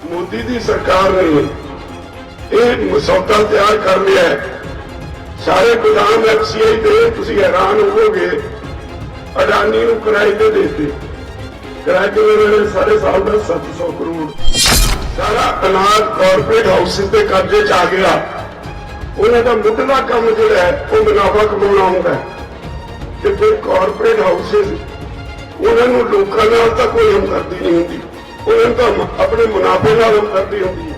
मोदी की सरकार ने एक मसौदा तैयार कर लिया है। सारे गोदाम एफसीआई दे, तुसीं हैरान होवोगे, अडानी नूं किराए ते देते। किराए ते उन्होंने सारे साल का 700 करोड़। सारा अनाज कॉरपोरेट हाउसिस के कब्जे च आ गया। उन्होंने मुढ़ला काम जोड़ा है वो मुनाफा कमाना होंगे। तो फिर कॉरपोरेट हाउसिस उन्होंने लोगों नाल तां कोई हमदर्दी नहीं होंगी, उन्होंने तो अपने मुनाफे नाल हमदर्दी होंगी है।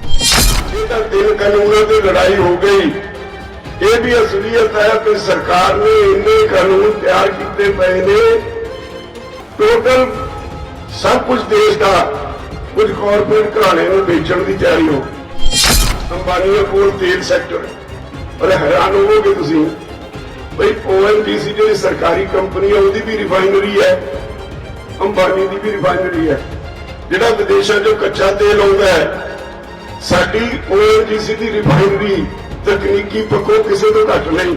जेड़ा दिन कानूनों की लड़ाई हो गई, ये भी असलियत है कि सरकार ने इन्ने कानून तैयार किए पे ने। टोटल सब कुछ देश का कुछ कॉरपोरेट घराने को बेचने की तैयारी हो। अंबानी कोल तेल सैक्टर और हैरान होवोगे तुसीं भाई ONGC जी सरकारी कंपनी है, उसकी भी रिफाइनरी है, अंबानी की भी रिफाइनरी है। जिहड़ा विदेशों जो कच्चा तेल आता है, साडी ONGC की रिफाइनरी तकनीकी पक्कों किसी तो घट नहीं।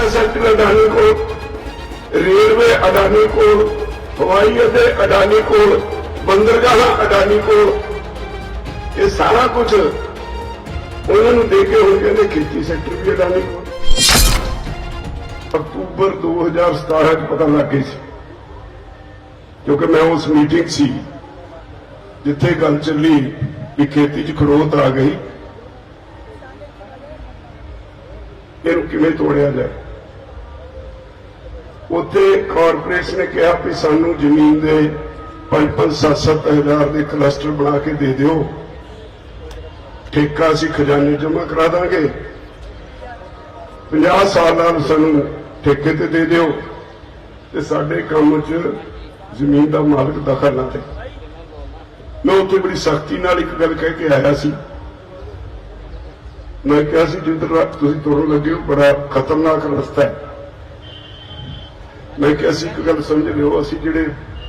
सैक्टर अडानी को, रेलवे अडानी को, हवाई अड्डे अडानी को, बंदरगाह अडानी को, ये सारा कुछ उन्होंने दे के हो कहते खेती सैक्टर भी अडानी को। अक्तूबर 2017 पता लग गई, क्योंकि मैं उस मीटिंग सी जिथे गल चली कि खेती च खड़ोत आ गई, इहनूं किवें तोड़िया जाए। उत्थे कॉरपोरेट्स ने कहा कि सानू जमीन दे 5-5, 7-7 हज़ार के क्लस्टर बना के दे दिओ, ठेका असीं खजाने जमा करा देंगे, 50 साल सानू ठेके ते दे दिओ ते साडे काम च जमीन का मालिक दखल ना दे। मैं उत्थे बड़ी सख्ती नाल एक गल कह के आया सी। मैं कहा सी जिधर तुसीं तुरन लगे हो बड़ा खतरनाक रस्ता है। मैं कहा सी एक गल समझ लिओ, असीं जिहड़े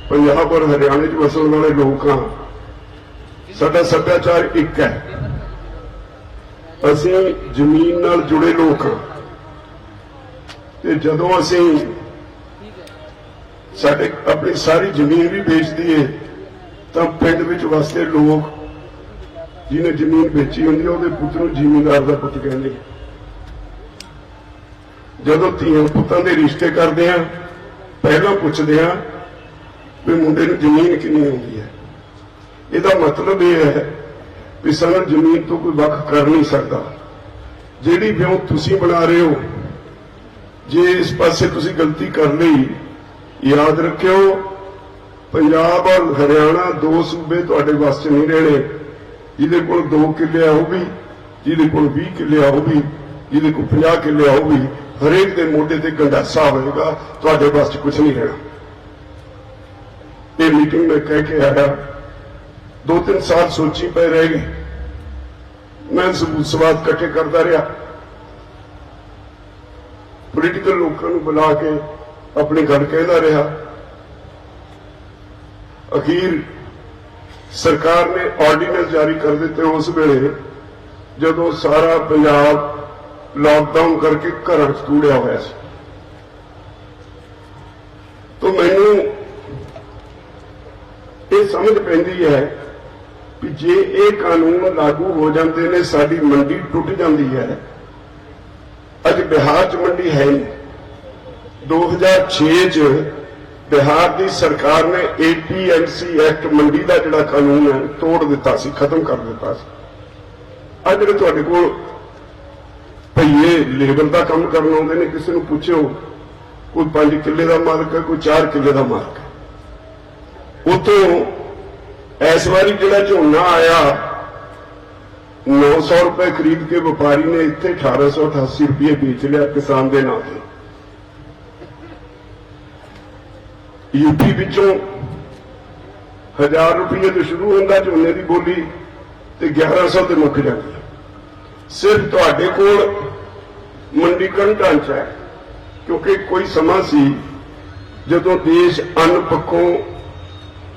पंजाब और हरियाणे च वसन वाले लोग हाँ, साडा सभ्याचार एक है, असीं जमीन नाल जुड़े लोग हाँ। ते जदों असीं साडे अपनी सारी जमीन भी बेच दीए तो पिंड विच वसदे लोग जिन्हें जमीन बेची होंदी उहदे पुत्त नूं जिमींदार दा पुत्त कहंदे। जदों धीआं पुत्तां दे रिश्ते करदे आ, पहलां पुछदे आ भी मुंडे नूं जमीन किन्नी होंदी है। इहदा मतलब यह है भी सानूं जमीन तो कोई वख कर नहीं सकता। जिहड़ी ब्यों तुसीं बना रहे हो, जे इस पासे तुसीं गलती कर लई, याद रखियो पंजाब और हरियाणा दो सूबे तुहाडे वस च नहीं रहने। जिहदे कोल 2 किले आ भी, जिहदे कोल 20 किले आ भी, जिहदे कोल 50 किले आ भी, हरेक दे मोढे ते गंडासा होएगा, तुहाडे वस च कुछ नहीं रहना। ये मीटिंग में कह के आया, 2-3 साल सोची पे रह गए। मैं सबूत सवाद इकट्ठे करता रहा, पोलिटिकल लोगों को बुला के अपनी गल कहता रहा। अखीर सरकार ने ऑर्डीनेंस जारी कर दिते उस वेले जदों सारा पंजाब लॉकडाउन करके घर तूड़िया हुआ सी। तो मैनू ये समझ पैंदी है कि जे ये कानून लागू हो जाते ने, साडी मंडी टुट जाती है। अज बिहार च मंडी है नहीं। 2006 च बिहार की सरकार ने APMC एक्ट मंडी का जिहड़ा कानून है तोड़ दिता सी, खत्म कर दिता सी। अज जिहड़े तुहाडे कोल भईए लेबर का काम करन आउंदे ने, किसी नूं पुछो, कोई 5 किले का मालक है, कोई 4 किले का मालक है। उतों इस बारी जिहड़ा झोना आया 900 रुपए खरीद के व्यापारी ने इत्थे 1888 रुपये बेच लिया किसान के नाम से। यूपी विचों 1000 रुपये तो शुरू होंदा झोने की बोली ते 1100 ते मुक जाती। सिर्फ तुहाडे कोल मंडीकरण ढांचा है, क्योंकि कोई समा सी जदों देश अन्न पक्कों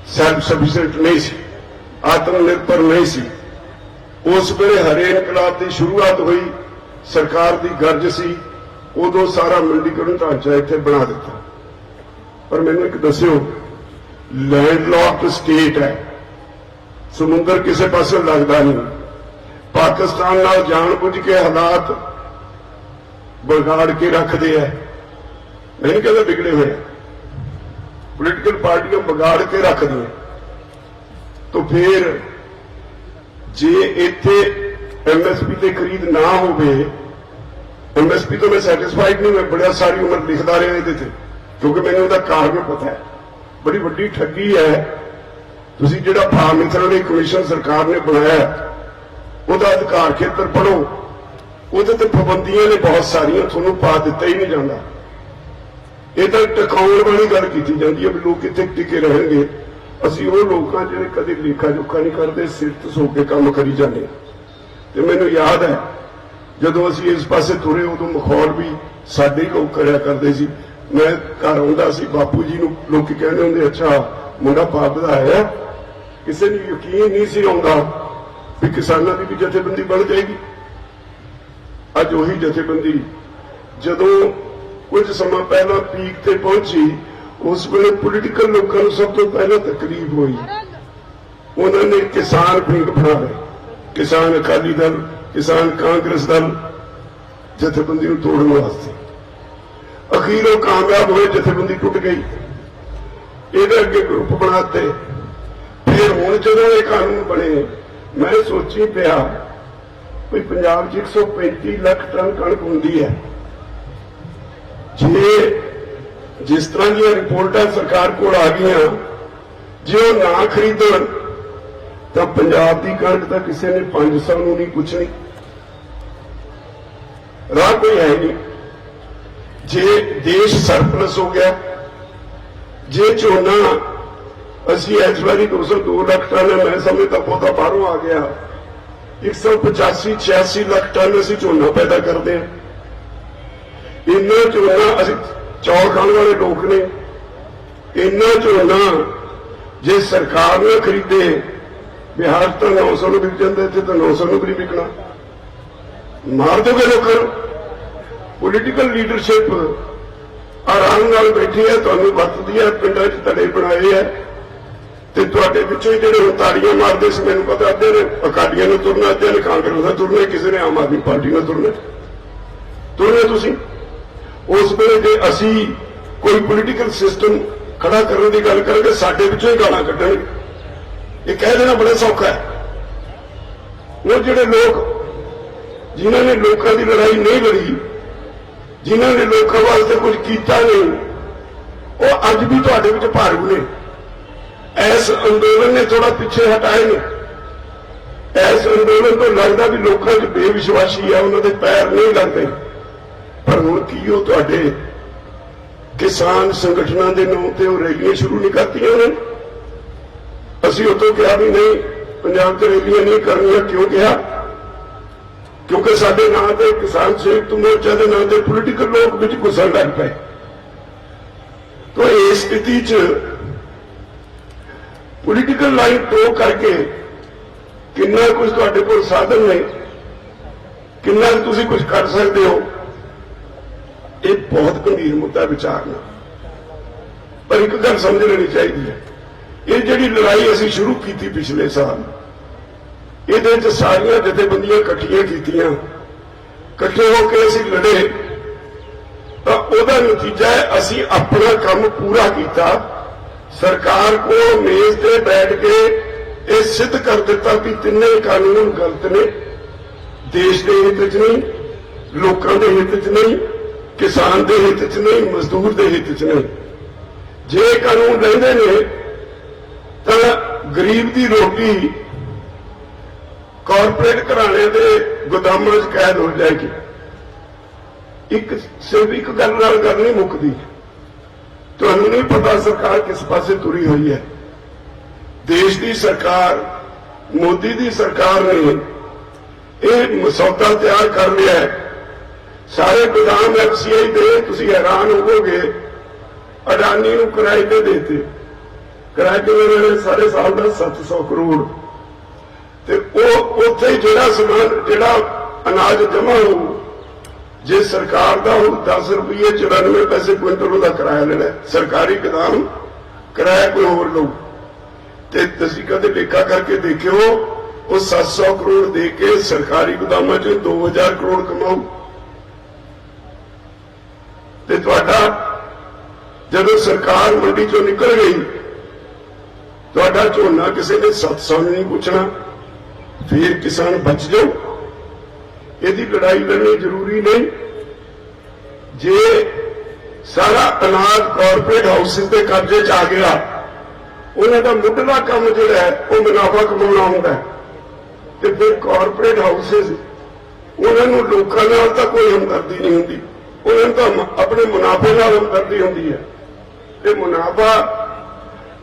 सैल्फ सफिशिएंट नहीं सी, आत्मनिर्भर नहीं सी। उस वेले हरे इनकलाब की शुरुआत हुई, सरकार की गर्ज सी, उदों सारा मंडीकरण ढांचा इत्थे बना दिता। पर मैनूं एक दस्सिओ, लैंडलॉक्ड स्टेट है, ਸਮੁੰਦਰ ਕਿਸੇ ਪਾਸੇ ਲੱਗਦਾ ਨਹੀਂ। ਪਾਕਿਸਤਾਨ ਨਾਲ ਜਾਣ-ਬੁੱਝ ਕੇ ਹਾਲਾਤ ਵਿਗਾੜ ਕੇ ਰੱਖਦੇ ਆ। ਮੈਂ ਨਹੀਂ ਕਹਿੰਦਾ ਵਿਗੜੇ ਹੋਏ, ਪੋਲੀਟੀਕਲ ਪਾਰਟੀਆਂ ਵਿਗਾੜ ਕੇ ਰੱਖਦੀਆਂ। तो फिर जे इत्थे MSP ते खरीद ना होवे, MSP तो मैं सैटिस्फाइड नहीं, मैं बड़ा सारी उम्र लिखता रहा ये, क्योंकि मैंने उसका कारण पता है। बड़ी वड्डी ठगी है। तुसीं जिहड़ा फार्म मिथरण कमीशन सरकार ने बनाया, ਉਹਦਾ अधिकार खेत्र पढ़ो, ਉਹਦੇ ਤੇ पाबंदियां ने बहुत सारियां, ਤੁਹਾਨੂੰ पा दिता ही नहीं जाता। ये तो टिकाउण वाली गल की जाती है भी लोग कितने टिके रहेंगे। ਅਸੀਂ ਉਹ ਲੋਕਾਂ ਜਿਹੜੇ ਕਦੇ ਲੇਖਾ ਜੋਖਾ ਨਹੀਂ ਕਰਦੇ, ਸਿਰ ਤਸੋ ਕੇ ਕੰਮ ਕਰੀ ਜਾਂਦੇ। ਤੇ ਮੈਨੂੰ ਯਾਦ ਹੈ ਜਦੋਂ ਅਸੀਂ ਇਸ ਪਾਸੇ ਤੁਰੇ, ਉਦੋਂ ਮਖੌਲ ਵੀ ਸਾਡੇ ਹੀ ਲੋਕ ਕਰਿਆ ਕਰਦੇ ਸੀ। ਮੈਂ ਘਰ ਆਉਂਦਾ ਸੀ, ਬਾਪੂ ਜੀ ਨੂੰ ਲੋਕੀ ਕਹਿੰਦੇ ਹੁੰਦੇ, ਅੱਛਾ ਮੁੰਡਾ ਬਾਪ ਦਾ ਆਇਆ। ਕਿਸੇ ਨੂੰ ਯਕੀਨ ਨਹੀਂ ਸੀ ਆਉਂਦਾ ਵੀ ਕਿਸਾਨਾਂ ਦੀ ਵੀ ਜਥੇਬੰਦੀ ਬਣ ਜਾਏਗੀ। ਅੱਜ ਉਹੀ ਜਥੇਬੰਦੀ ਜਦੋਂ ਕੁਝ ਸਮਾਂ ਪਹਿਲਾਂ ਪੀਕ ਤੇ ਪਹੁੰਚੀ, उस वेले पोलीटिकल लोगों को सब तो पहले तकलीफ हुई। उन्होंने किसान विंग बना रहे, किसान अकाली दल, किसान कांग्रेस दल जथेबंदी को तोड़ने वास्ते। अखीर वो कामयाब हुए, जथेबंदी टूट गई। ये अगे ग्रुप बनाते। फिर हुण जदों ये कानून बने, मैं सोची पिया भी पंजाब 135 लाख टन कणक हुंदी है। जे जिस तरह दी रिपोर्टां सरकार को आ गई, जे वो ना खरीदण तो पंजाब की कणक तो किसी ने 500 नहीं पुछनी, राह कोई है नहीं। जे देश सरप्लस हो गया, जे झोना असी इस बारी 202 लाख टन है, मैं समझता पौधा बाहरों आ गया। 185-86 लाख टन असी झोना पैदा करते हैं। इन्ना झोना असी चौल खाने वाले लोग ने, इन्ना झोना जे सरकार ने खरीदे, बिहार तो 900 में बिक जाता, इतने तो 900 में भी नहीं बिकना। मार दोगे लोगों। पोलीटिकल लीडरशिप आराम नाल बैठी है, तुहानूं वरतदी है, पिंडां च धड़े बनाए है, ते तुहाडे विचों ही जिहड़े ताड़ियां मारदे सी, मैनूं पता अद्धे ने अकालियां ने तुरना, अद्धे ने कांग्रेस ने तुरना, किसी ने आम आदमी पार्टी ने तुरना तुसीं। उस वेले जे असी कोई पोलीटिकल सिस्टम खड़ा करने की गल करेंगे, साडे विचों ही गालां कड्डणगे। ये कह देना बड़ा सौखा है। वो जिहड़े लोग जिन्होंने लोगों की लड़ाई नहीं लड़ी, जिन्होंने लोगों वास्ते कुछ किया नहीं, वो अज भी तुहाडे विच भारू ने। इस अंदोलन ने थोड़ा पीछे हटाए ने। इस अंदोलन तो लगता भी लोगों च बेविश्वासी है, उन्होंने पैर नहीं लगते। पर हुण की हो तुहाडे किसान संगठनों के नाम से वो रैलियां शुरू नहीं करती उन्होंने। असीं उतों कहा भी नहीं, पंजाब च रैलियां नहीं करनियां। क्यों कहा? क्योंकि साडे नाम से किसान संयुक्त मोर्चा के नाम से पोलीटिकल लोग विच घुसन लग पे। तो इस स्थिति च पोलीटिकल लाइन टो करके कितना कुछ तुहाडे कोल साधन ने, कितना तुसीं कुछ कर सकते हो, ये बहुत गंभीर मुद्दा विचारना। पर एक गल समझ लेनी चाहिए है, ये जिहड़ी लड़ाई असीं शुरू की पिछले साल, ये सारियां जथेबंदियां इकट्ठियां कीतियां, इकट्ठे होकर असीं लड़े, तो उसका नतीजा है असीं अपना काम पूरा किया। सरकार को मेज पे बैठ के ये सिद्ध कर दिता कि तिन्ने कानून गलत ने, देश के हित च नहीं, लोगों के हित च नहीं, किसान के हित च नहीं, मजदूर के हित च नहीं। जे कानून लेंदे ने तो गरीब की रोटी कॉरपोरेट घराने के गोदामों च कैद हो जाएगी। एक सिर्फ एक गल नहीं मुकती। तुहानूं नहीं पता सरकार किस पासे तुरी हुई है। देश की सरकार, मोदी की सरकार ने यह मसौदा तैयार कर लिया है। सारे गोदाम FCI दे, तुसीं हैरान होवोगे, अडानी नूं किराए ते देते। किराए ते उन्होंने सारे साल का 700 करोड़। ते उत्थे जिहड़ा समान जिहड़ा अनाज जमा हो, जे सरकार का हो 10 रुपये 94 पैसे क्विंटल का किराया लेना, सरकारी गोदाम किराया कोई होर लो। ਤੇ ਤੁਸੀਂ ਕਦੇ ਲੇਖਾ ਕਰਕੇ ਦੇਖਿਓ, ਉਹ 700 ਕਰੋੜ ਦੇ ਕੇ ਸਰਕਾਰੀ ਗੋਦਾਮਾਂ 'ਚ 2000 ਕਰੋੜ ਕਮਾਊ, ਤੇ ਤੁਹਾਡਾ ਜਦੋਂ ਸਰਕਾਰ ਮੰਡੀ 'ਚੋਂ ਨਿਕਲ ਗਈ, ਤੁਹਾਡਾ ਝੋਨਾ ਕਿਸੇ ਨੇ 700 ਨਹੀਂ ਪੁੱਛਣਾ, ਫਿਰ ਕਿਸਾਨ ਬਚ ਜਾਓ। ਇਹਦੀ ਲੜਾਈ ਲੜਨੀ ਜ਼ਰੂਰੀ ਨਹੀਂ। ਜੇ ਸਾਰਾ ਅਨਾਜ ਕਾਰਪੋਰੇਟ ਹਾਊਸਿਸ ਦੇ ਕਬਜ਼ੇ 'ਚ ਆ ਗਿਆ, ਉਹਨਾਂ ਦਾ ਮੁੱਢਲਾ ਕੰਮ ਜਿਹੜਾ ਹੈ ਉਹ ਮੁਨਾਫਾ ਕਮਾਉਣਾ ਹੁੰਦਾ ਹੈ, ਤੇ ਫਿਰ ਕਾਰਪੋਰੇਟ ਹਾਊਸਿਸ ਉਹਨਾਂ ਨੂੰ ਲੋਕਾਂ ਨਾਲ ਤਾਂ ਕੋਈ ਹਮਦਰਦੀ ਨਹੀਂ ਹੁੰਦੀ, ਉਹਨਾਂ ਨੂੰ ਤਾਂ ਆਪਣੇ ਮੁਨਾਫੇ ਨਾਲ ਹਮਦਰਦੀ ਹੁੰਦੀ ਹੈ। ਤੇ ਮੁਨਾਫਾ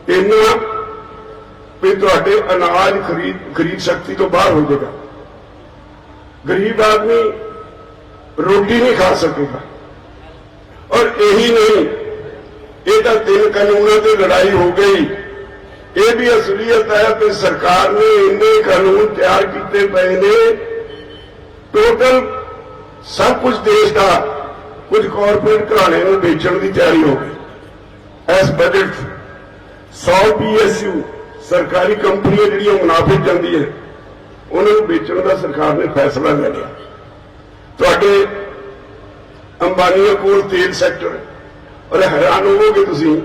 ਇੰਨਾ ਵੀ ਤੁਹਾਡੇ ਅਨਾਜ ਖਰੀਦ ਸ਼ਕਤੀ ਤੋਂ ਬਾਹਰ ਹੋ ਜਾਏਗਾ, ਗਰੀਬ ਆਦਮੀ ਰੋਟੀ ਨਹੀਂ ਖਾ ਸਕੇਗਾ। ਔਰ ਇਹੀ ਨਹੀਂ, ਇਹ ਤਾਂ 3 ਕਾਨੂੰਨਾਂ ਤੇ ਲੜਾਈ ਹੋ ਗਈ। ਇਹ ਵੀ ਅਸਲੀਅਤ ਹੈ ਕਿ ਸਰਕਾਰ ਨੇ ਇੰਨੇ ਕਾਨੂੰਨ ਤਿਆਰ ਕੀਤੇ ਪਏ ਨੇ, ਟੋਟਲ ਸਭ ਕੁਝ ਦੇਸ਼ ਦਾ ਕੁਝ ਕਾਰਪੋਰੇਟ ਘਰਾਣੇ ਨੂੰ ਵੇਚਣ ਦੀ ਤਿਆਰੀ ਹੋ ਗਈ। ਇਸ ਬਜਟ 100 PSU ਸਰਕਾਰੀ ਕੰਪਨੀਆਂ ਜਿਹੜੀਆਂ ਮੁਨਾਫੇ ਜਾਂਦੀਆਂ ਉਹਨਾਂ ਨੂੰ ਵੇਚਣ ਦਾ ਸਰਕਾਰ ਨੇ ਫੈਸਲਾ ਲੈ ਲਿਆ। ਤੁਹਾਡੇ ਅੰਬਾਨੀ ਕੋਲ ਤੇਲ ਸੈਕਟਰ, ਔਰ ਹੈਰਾਨ ਹੋਵੋਗੇ ਤੁਸੀਂ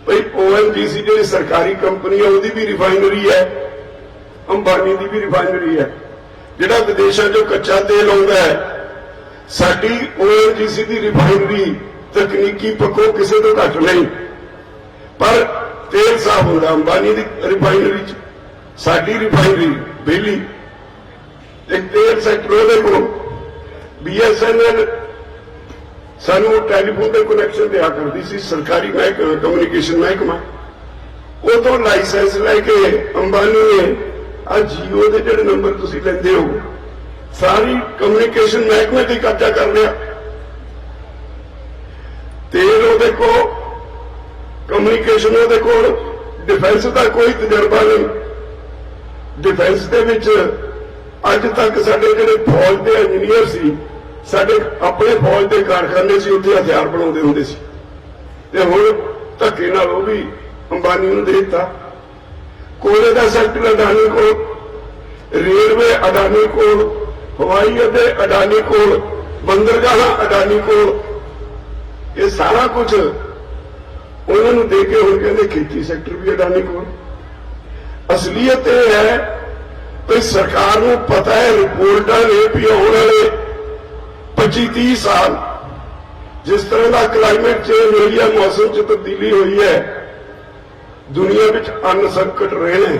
ਭਈ ONGC ਜਿਹੜੀ ਸਰਕਾਰੀ ਕੰਪਨੀ ਹੈ ਉਹਦੀ ਵੀ ਰਿਫਾਈਨਰੀ ਹੈ, ਅੰਬਾਨੀ ਦੀ ਵੀ ਰਿਫਾਈਨਰੀ ਹੈ। ਜਿਹੜਾ ਵਿਦੇਸ਼ਾਂ 'ਚੋਂ ਕੱਚਾ ਤੇਲ ਆਉਂਦਾ ਹੈ, ਸਾਡੀ ONGC ਦੀ ਰਿਫਾਈਨਰੀ ਤਕਨੀਕੀ ਪੱਖੋਂ ਕਿਸੇ ਤੋਂ ਘੱਟ ਨਹੀਂ, ਪਰ ਤੇਲ ਸਾਫ਼ ਹੁੰਦਾ ਅੰਬਾਨੀ ਦੀ ਰਿਫਾਈਨਰੀ 'ਚ, ਸਾਡੀ ਰਿਫਾਈਨਰੀ ਬਿਜਲੀ ਇੱਕ ਤੇਲ ਸੈਕਟਰ ਉਹਦੇ ਕੋਲ। BSNL ਸਾਨੂੰ ਟੈਲੀਫੋਨ ਦੇ ਕਨੈਕਸ਼ਨ ਦਿਆ ਕਰਦੀ ਸੀ, ਸਰਕਾਰੀ ਕਮਿਊਨੀਕੇਸ਼ਨ ਮਹਿਕਮਾ, ਉਹ ਤੋਂ ਲਾਇਸੈਂਸ ਲੈ ਕੇ ਅੰਬਾਨੀ ਨੇ ਆ ਜੀਓ ਦੇ ਜਿਹੜੇ ਨੰਬਰ ਤੁਸੀਂ ਲੈਂਦੇ ਹੋ ਸਾਰੀ ਕਮਿਊਨੀਕੇਸ਼ਨ ਮਹਿਕਮੇ ਤੇ ਕਬਜ਼ਾ ਕਰ ਲਿਆ। ਤੇਲ ਉਹਦੇ ਕੋਲ, ਕਮਿਊਨੀਕੇਸ਼ਨ ਉਹਦੇ ਕੋਲ, ਡਿਫੈਂਸ ਦਾ ਕੋਈ ਤਜਰਬਾ ਨਹੀਂ। ਡਿਫੈਂਸ ਦੇ ਵਿੱਚ ਅੱਜ ਤੱਕ ਸਾਡੇ ਜਿਹੜੇ ਫੌਜ ਦੇ ਇੰਜੀਨੀਅਰ ਸੀ, ਸਾਡੇ ਆਪਣੇ ਫੌਜ ਦੇ ਕਾਰਖਾਨੇ ਸੀ, ਉੱਥੇ ਹਥਿਆਰ ਬਣਾਉਂਦੇ ਹੁੰਦੇ ਸੀ, ਤੇ ਹੁਣ ਧੱਕੇ ਨਾਲ ਉਹ ਵੀ ਅੰਬਾਨੀ ਨੂੰ ਦੇ ਦਿੱਤਾ। ਕੋਲੇ ਦਾ ਸੈਕਟਰ ਅਡਾਨੀ ਕੋਲ, ਰੇਲਵੇ ਅਡਾਨੀ ਕੋਲ, ਹਵਾਈ ਅੱਡੇ ਅਡਾਨੀ ਕੋਲ, ਬੰਦਰਗਾਹਾਂ ਅਡਾਨੀ ਕੋਲ, ਇਹ ਸਾਰਾ ਕੁਝ ਉਹਨਾਂ ਨੂੰ ਦੇ ਕੇ ਹੁਣ ਕਹਿੰਦੇ ਖੇਤੀ ਸੈਕਟਰ ਵੀ ਅਡਾਨੀ ਕੋਲ। ਅਸਲੀਅਤ ਇਹ ਹੈ ਕਿ ਸਰਕਾਰ ਨੂੰ ਪਤਾ ਹੈ, ਰਿਪੋਰਟਾਂ ਨੇ ਵੀ ਆਉਣ ਵਾਲੇ 25-30 ਸਾਲ ਜਿਸ ਤਰ੍ਹਾਂ ਦਾ ਕਲਾਈਮੇਟ ਚੇਂਜ ਹੋਈ ਹੈ, ਮੌਸਮ 'ਚ ਤਬਦੀਲੀ ਹੋਈ ਹੈ, ਦੁਨੀਆ ਵਿੱਚ ਅੰਨ ਸੰਕਟ ਰਹਿਣਾ,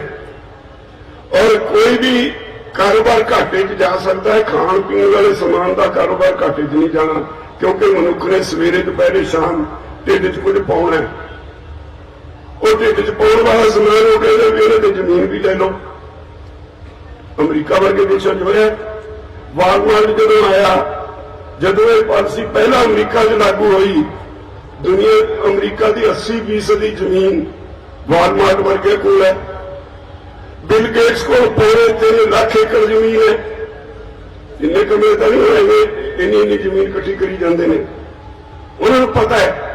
ਔਰ ਕੋਈ ਵੀ ਕਾਰੋਬਾਰ ਘਾਟੇ 'ਚ ਜਾ ਸਕਦਾ ਹੈ। ਖਾਣ ਪੀਣ ਵਾਲੇ ਸਮਾਨ ਦਾ ਕਾਰੋਬਾਰ ਘਾਟੇ 'ਚ ਨਹੀਂ ਜਾਣਾ, ਕਿਉਂਕਿ ਮਨੁੱਖ ਨੇ ਸਵੇਰੇ ਦੁਪਹਿਰੇ ਸ਼ਾਮ ਢਿੱਡ 'ਚ ਕੁਝ ਪਾਉਣਾ ਹੈ। ਉਹ ਢਿੱਡ 'ਚ ਪਾਉਣ ਵਾਲਾ ਸਮਾਨ ਉਹ ਕਹਿੰਦੇ ਵੀ ਉਹਨੇ ਤੇ ਜ਼ਮੀਨ ਵੀ ਲੈ ਲਓ। ਅਮਰੀਕਾ ਵਰਗੇ ਦੇਸ਼ਾਂ 'ਚ ਹੋਇਆ, ਵਾਲਮਾਰਟ ਜਦੋਂ ਆਇਆ, ਜਦੋਂ ਇਹ ਪਾਲਿਸੀ ਪਹਿਲਾਂ ਅਮਰੀਕਾ 'ਚ ਲਾਗੂ ਹੋਈ, ਦੁਨੀਆ ਅਮਰੀਕਾ ਦੀ 80% ਦੀ ਜ਼ਮੀਨ ਵਾਲਮਾਰਟ ਵਰਗੇ ਕੋਲ ਹੈ। ਬਿਲ ਗੇਟਸ ਕੋਲ ਪੂਰੇ 3 ਲੱਖ ਏਕੜ ਜ਼ਮੀਨ ਹੈ। ਇੰਨੇ ਕਮਰੇ ਤਾਂ ਨਹੀਂ ਹੋਏਗੇ, ਇੰਨੀ ਜ਼ਮੀਨ ਇਕੱਠੀ ਕਰੀ ਜਾਂਦੇ ਨੇ। ਉਹਨਾਂ ਨੂੰ ਪਤਾ ਹੈ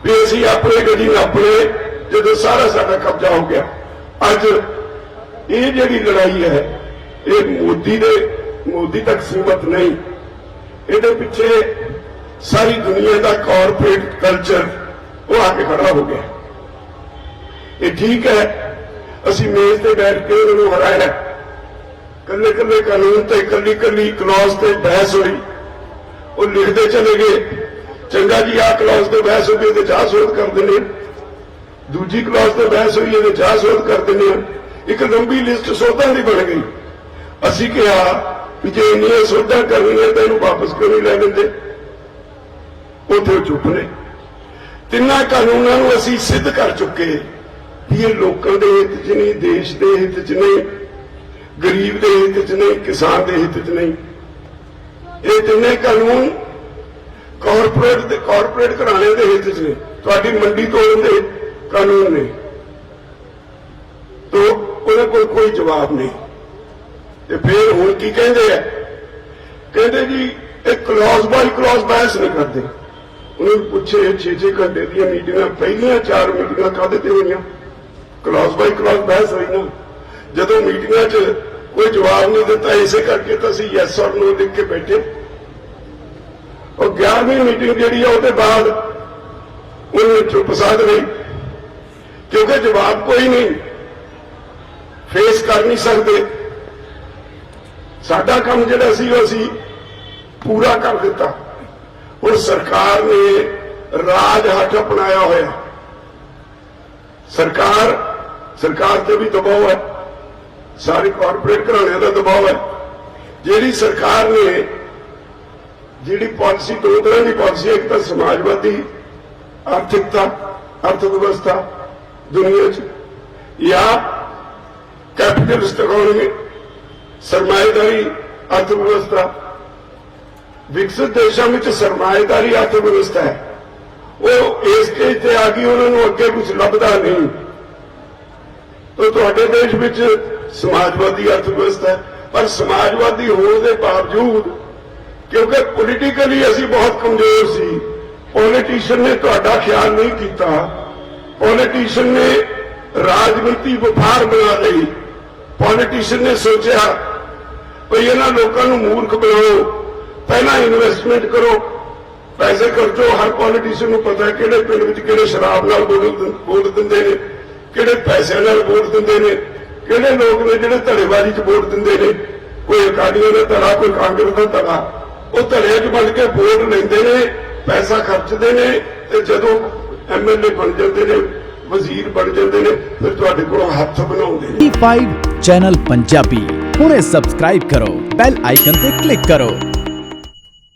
ਵੀ ਅਸੀਂ ਆਪਣੇ ਗੱਡੀ ਆਪਣੇ, ਜਦੋਂ ਸਾਰਾ ਸਾਡਾ ਕਬਜ਼ਾ ਹੋ ਗਿਆ। ਅੱਜ ਇਹ ਜਿਹੜੀ ਲੜਾਈ ਹੈ, ਇਹ ਮੋਦੀ ਤੱਕ ਸੀਮਤ ਨਹੀਂ, ਇਹਦੇ ਪਿੱਛੇ ਸਾਰੀ ਦੁਨੀਆ ਦਾ ਕਾਰਪੋਰੇਟ ਕਲਚਰ ਉਹ ਆ ਕੇ ਖੜਾ ਹੋ ਗਿਆ। ਇਹ ਠੀਕ ਹੈ, ਅਸੀਂ ਮੇਜ਼ ਤੇ ਬੈਠ ਕੇ ਉਹਨਾਂ ਨੂੰ ਹਰਾਇਆ, ਕੱਲੇ ਕੱਲੇ ਕਾਨੂੰਨ ਤੇ ਕੱਲੀ ਕਲੌਜ਼ ਤੇ ਬਹਿਸ ਹੋਈ, ਉਹ ਲਿਖਦੇ ਚਲੇ ਗਏ, ਚੰਗਾ ਜੀ ਆਹ ਕਲੌਜ਼ ਤੇ ਬਹਿਸ ਹੋ ਗਈ ਤੇ ਚਾਹ ਸੋਧ ਕਰ ਦਿੰਦੇ, ਦੂਜੀ ਕਲੌਜ਼ ਤੇ ਬਹਿਸ ਹੋਈ ਤੇ ਚਾਹ ਸੋਧ ਕਰ ਦਿੰਦੇ, ਇੱਕ ਲੰਬੀ ਲਿਸਟ ਸੋਧਾਂ ਦੀ ਬਣ ਗਈ। ਅਸੀਂ ਕਿਹਾ ਕਿ ਜੇ ਇੰਨੀਆਂ ਸੋਧਾਂ ਕਰਨੀਆਂ ਤਾਂ ਇਹਨੂੰ ਵਾਪਸ ਕਿਉਂ ਨਹੀਂ ਲੈ ਦਿੰਦੇ? ਉੱਥੇ ਚੁੱਪ ਨੇ। 3 ਕਾਨੂੰਨਾਂ ਨੂੰ ਅਸੀਂ ਸਿੱਧ ਕਰ ਚੁੱਕੇ ਵੀ ਇਹ ਲੋਕਾਂ ਦੇ ਹਿੱਤ 'ਚ ਨਹੀਂ, ਦੇਸ਼ ਦੇ ਹਿੱਤ 'ਚ ਨਹੀਂ, ਗਰੀਬ ਦੇ ਹਿੱਤ 'ਚ ਨਹੀਂ, ਕਿਸਾਨ ਦੇ ਹਿੱਤ 'ਚ ਨਹੀਂ। ਇਹ 3 ਕਾਨੂੰਨ ਕਾਰਪੋਰੇਟ ਘਰਾਣੇ ਦੇ ਹਿੱਤ 'ਚ ਨੇ, ਤੁਹਾਡੀ ਮੰਡੀ ਤੋੜਨ ਦੇ ਕਾਨੂੰਨ ਨੇ। ਤੋਂ ਉਹਦੇ ਕੋਲ ਕੋਈ ਜਵਾਬ ਨਹੀਂ। ਤੇ ਫਿਰ ਹੁਣ ਕੀ ਕਹਿੰਦੇ ਆ? ਕਹਿੰਦੇ ਜੀ ਇਹ ਕਲੌਜ਼ ਬਾਈ ਕਲੌਜ਼ ਬਹਿਸ ਨਹੀਂ ਕਰਦੇ। ਉਹਨੂੰ ਪੁੱਛੇ 6-6 ਘੰਟੇ ਦੀਆਂ ਮੀਟਿੰਗਾਂ, ਪਹਿਲੀਆਂ 4 ਮੀਟਿੰਗਾਂ ਕਾਹਦੇ ਤੇ ਹੋਈਆਂ? क्लॉज बाय क्लॉज बहस हुई ना, जदों मीटिंगां 'च कोई जवाब नहीं दिता, इसे करके तो असीं यस और नो लिख के बैठे। और 11वीं मीटिंग जिहड़ी है उसदे बाद उन्होंने चुप साध रही, क्योंकि जवाब कोई नहीं, फेस कर नहीं सकते। साडा काम जिहड़ा सी वो असीं पूरा कर दिता। हुण सरकार ने राज हट अपनाया होया, सरकार ते भी दबाव है, सारे कॉरपोरेट घराणिਆਂ ਦਾ दबाव है। ਜਿਹੜੀ सरकार ने ਜਿਹੜੀ पॉलिसी, दो तरह की पॉलिसी, एक तो समाजवादी आर्थिकता अर्थव्यवस्था दुनिया च, या कैपिटलिस्ट इकोनॉमी सरमाएदारी अर्थव्यवस्था। विकसित देशों में सरमाएदारी अर्थव्यवस्था है, वो इस स्टेज से आ गई, उन्होंने अगे कुछ लभदा नहीं। तो तुहाडे देश में समाजवादी अर्थव्यवस्था है, पर समाजवादी होने के बावजूद क्योंकि पोलिटिकली असीं बहुत कमजोर सी, पॉलिटिशियन ने तुहाडा ख्याल नहीं किया। पॉलिटिशियन ने राजनीति व्यापार बना ली। पॉलिटिशियन ने सोचा भई इन्हां लोकां नूं मूर्ख बनाओ, पहला इन्वेस्टमेंट करो, पैसे खर्चो। हर पॉलिटिशियन नूं पता है किहड़े पिंड विच किहड़े शराब नाल वोट दिंदे ने, किहड़े पैसे नाल वोट दिंदे ने, किहड़े लोग ने जिहड़े धड़ेबाजी च वोट दिंदे ने। कोई अकालियों का धड़ा, कोई कांग्रेस का धड़ा, वो धड़े च बन के वोट लेंदे ने, पैसा खर्चते ने, ते जदों MLA बन जाते ने, वजीर बन जाते ने, फिर तुहाडे कोलों हत्थ बनाउंदे ने। E5 चैनल पंजाबी हुणे सबसक्राइब करो, बैल आइकन ते क्लिक करो।